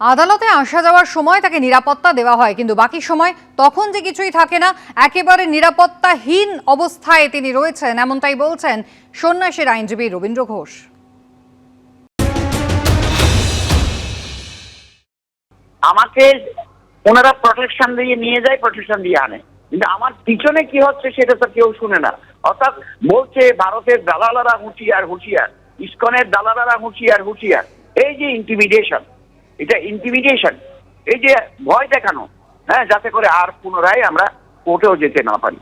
আদালতে আসা যাওয়ার সময় তাকে নিরাপত্তা দেওয়া হয়, কিন্তু বাকি সময় তখন যে কিছুই থাকে না, একেবারে নিরাপত্তাহীন অবস্থায় তিনি রয়েছেন, এমনটাই বলছেন সন্ন্যাসীর আইনজীবী রবীন্দ্র ঘোষ। আমাকে ওনারা প্রোটেকশন দিয়ে নিয়ে যায়, প্রোটেকশন দিয়ে আনে, কিন্তু আমার পিছনে কি হচ্ছে সেটা তো কেউ শুনে না। অর্থাৎ বলছে ভারতের দালালারা হুঁশিয়ার হুঁশিয়ার, ইসকনের দালালারা হুঁশিয়ার হুঁশিয়ার। এই যে ইন্টিমিডেশন, এটা ইন্টিমিডেশন, এই যে ভয় দেখানো, হ্যাঁ, যাতে করে আর পুনরায় আমরা কোর্টেও যেতে না পারি।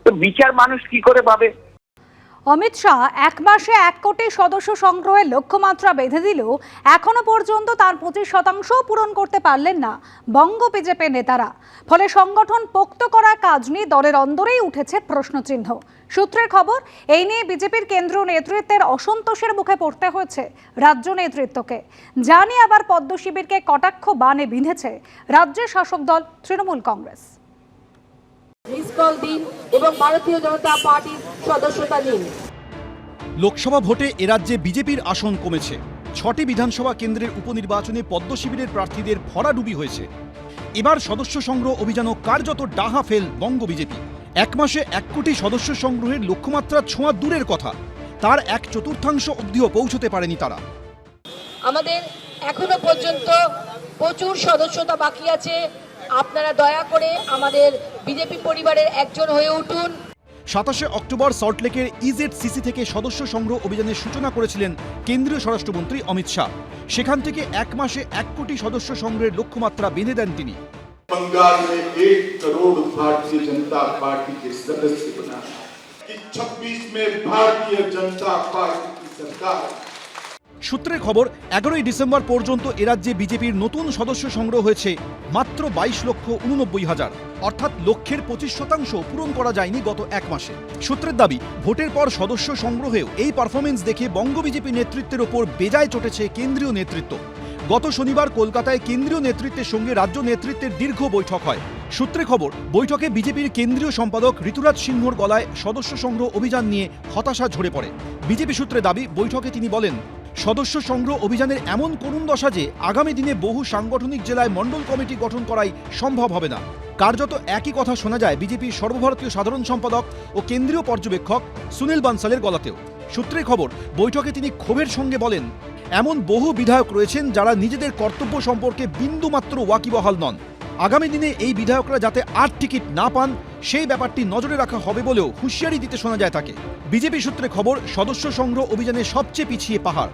তো বিচার মানুষ কি করে পাবে? অমিত শাহ 1 মাসে 1 কোটি সদস্য সংগ্রহের লক্ষ্যমাত্রা বেঁধে দিলেও এখনো পর্যন্ত তার 25% পূরণ করতে পারলেন না বঙ্গ বিজেপি নেতারা। ফলে সংগঠন পোক্ত করার কাজ নিয়ে দলের অন্দরেই উঠেছে প্রশ্নচিহ্ন। সূত্রের খবর, এই নিয়ে বিজেপির কেন্দ্রীয় নেতৃত্বের অসন্তোষের মুখে পড়তে হয়েছে রাজ্য নেতৃত্বকে। যা নিয়ে আবার পদ্ম শিবিরকে কটাক্ষ বানে বিঁধেছে রাজ্যের শাসক দল তৃণমূল কংগ্রেস। মিসকল দিন এবং ভারতীয় জনতা পার্টির সদস্যতা নিন। লোকসভা ভোটে এরাজ্যে বিজেপির আসন কমেছে। 6টি বিধানসভা কেন্দ্রের উপনির্বাচনে পদ্ম শিবিরের প্রার্থীদের ভরাডুবি হয়েছে। এবার সদস্য সংগ্রহ অভিযানও কার্যত ডাহা ফেল বঙ্গ বিজেপি। 1 মাসে 1 কোটি সদস্য সংগ্রহের লক্ষ্যমাত্রা ছোঁয়া দূরের কথা, তার 1/4 অবধিও পৌঁছতে পারেনি তারা। আমাদের এখনো পর্যন্ত প্রচুর সদস্যতা বাকি আছে। আপনারা দয়া করে আমাদের বিজেপি পরিবারের একজন হয়ে উঠুন। 27 অক্টোবর সল্টলেকের ইজেডসিসি থেকে সদস্য সংগ্রহ অভিযানের সূচনা করেছিলেন কেন্দ্রীয় স্বরাষ্ট্রমন্ত্রী অমিত শাহ। সেখান থেকে 1 মাসে 1 কোটি সদস্য সংগ্রহের লক্ষ্যমাত্রা বেঁধে দেন তিনি। बंगाल में 1 करोड़ भारतीय जनता पार्टी के सदस्य बना कि 26 में भारतीय जनता पार्टी की सरकार। সূত্রের খবর, 11ই ডিসেম্বর পর্যন্ত এরাজ্যে বিজেপির নতুন সদস্য সংগ্রহ হয়েছে মাত্র 22,89,000, অর্থাৎ লক্ষ্যের 25% পূরণ করা যায়নি গত 1 মাসে। সূত্রের দাবি, ভোটের পর সদস্য সংগ্রহেও এই পারফরমেন্স দেখে বঙ্গ বিজেপি নেতৃত্বের ওপর বেজায় চটেছে কেন্দ্রীয় নেতৃত্ব। গত শনিবার কলকাতায় কেন্দ্রীয় নেতৃত্বের সঙ্গে রাজ্য নেতৃত্বের দীর্ঘ বৈঠক হয়। সূত্রে খবর, বৈঠকে বিজেপির কেন্দ্রীয় সম্পাদক ঋতুরাজ সিংহর গলায় সদস্য সংগ্রহ অভিযান নিয়ে হতাশা ঝরে পড়ে। বিজেপি সূত্রে দাবি, বৈঠকে তিনি বলেন, সদস্য সংগ্রহ অভিযানের এমন করুণ দশা যে আগামী দিনে বহু সাংগঠনিক জেলায় মণ্ডল কমিটি গঠন করাই সম্ভব হবে না। কার্যত একই কথা শোনা যায় বিজেপির সর্বভারতীয় সাধারণ সম্পাদক ও কেন্দ্রীয় পর্যবেক্ষক সুনীল বানসালের গলাতেও। সূত্রের খবর, বৈঠকে তিনি ক্ষোভের সঙ্গে বলেন, এমন বহু বিধায়ক রয়েছেন যারা নিজেদের কর্তব্য সম্পর্কে বিন্দুমাত্র ওয়াকিবহাল নন। আগামী দিনে এই বিধায়করা যাতে আর টিকিট না পান সেই ব্যাপারটি নজরে রাখা হবে বলেও হুঁশিয়ারি দিতে শোনা যায় তাকে। বিজেপি সূত্রে খবর, সদস্য সংগ্রহ অভিযানে সবচেয়ে পিছিয়ে পাহাড়।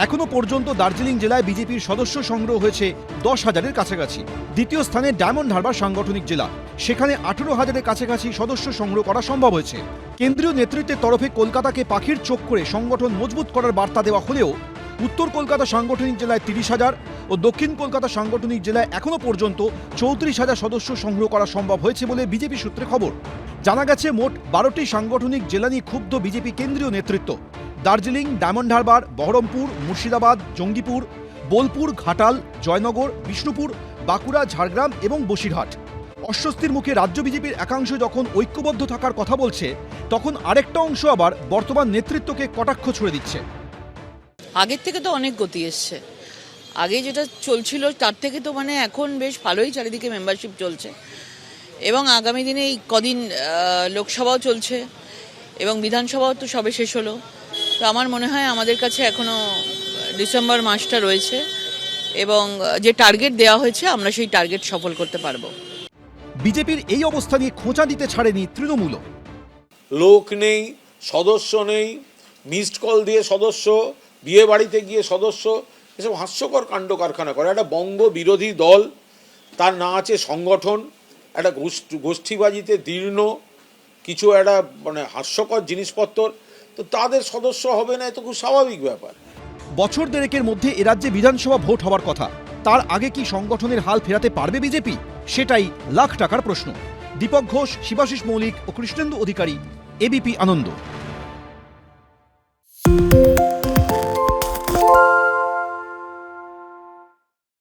এখনো পর্যন্ত দার্জিলিং জেলায় বিজেপির সদস্য সংগ্রহ হয়েছে 10,000-এর কাছাকাছি। দ্বিতীয় স্থানে ডায়মন্ড হারবার সাংগঠনিক জেলা, সেখানে 18,000-এর কাছাকাছি সদস্য সংগ্রহ করা সম্ভব হয়েছে। কেন্দ্রীয় নেতৃত্বের তরফে কলকাতাকে পাখির চোখ করে সংগঠন মজবুত করার বার্তা দেওয়া হলেও উত্তর কলকাতা সাংগঠনিক জেলায় 30,000 ও দক্ষিণ কলকাতা সাংগঠনিক জেলায় এখনো পর্যন্ত 34,000 সদস্য সংগ্রহ করা সম্ভব হয়েছে বলে বিজেপি সূত্রে খবর। জানা গেছে, মোট 12টি সাংগঠনিক জেলা নিয়ে ক্ষুব্ধ বিজেপি কেন্দ্রীয় নেতৃত্ব। দার্জিলিং, ডায়মন্ড হারবার, বহরমপুর, মুর্শিদাবাদ, জঙ্গিপুর, বোলপুর, ঘাটাল, জয়নগর, বিষ্ণুপুর, বাঁকুড়া, ঝাড়গ্রাম এবং বসিরহাট। অস্বস্তির মুখে রাজ্য বিজেপির একাংশ যখন ঐক্যবদ্ধ থাকার কথা বলছে, তখন আরেকটা অংশ আবার বর্তমান নেতৃত্বকে কটাক্ষ ছুড়ে দিচ্ছে। আগের থেকে তো অনেক গতি এসছে। আগে যেটা চলছিল তার থেকে তো এখন বেশ ভালোই চারিদিকে মেম্বারশিপ চলছে, এবং আগামী দিনে এই কদিন লোকসভাও চলছে এবং বিধানসভাও তো সবে শেষ হলো। তো আমার মনে হয় আমাদের কাছে এখনো ডিসেম্বর মাসটা রয়েছে এবং যে টার্গেট দেওয়া হয়েছে আমরা সেই টার্গেট সফল করতে পারবো। বিজেপির এই অবস্থা নিয়ে খোঁচা দিতে ছাড়েনি তৃণমূল। লোক নেই, সদস্য নেই, মিসড কল দিয়ে সদস্য, বিয়ে বাড়িতে গিয়ে সদস্য, এসব হাস্যকর কাণ্ড কারখানা করে একটা বঙ্গ বিরোধী দল। তার না আছে সংগঠন, একটা গোষ্ঠীবাজিতে দীর্ণ কিছু একটা হাস্যকর জিনিসপত্র, তো তাদের সদস্য হবে না, এ তো খুব স্বাভাবিক ব্যাপার। বছর দেড়েকের মধ্যে এরাজ্যে বিধানসভা ভোট হওয়ার কথা, তার আগে কি সংগঠনের হাল ফেরাতে পারবে বিজেপি? সেটাই লাখ টাকার প্রশ্ন। দীপক ঘোষ, শিবাশিস মৌলিক ও কৃষ্ণেন্দু অধিকারী, এবিপি আনন্দ।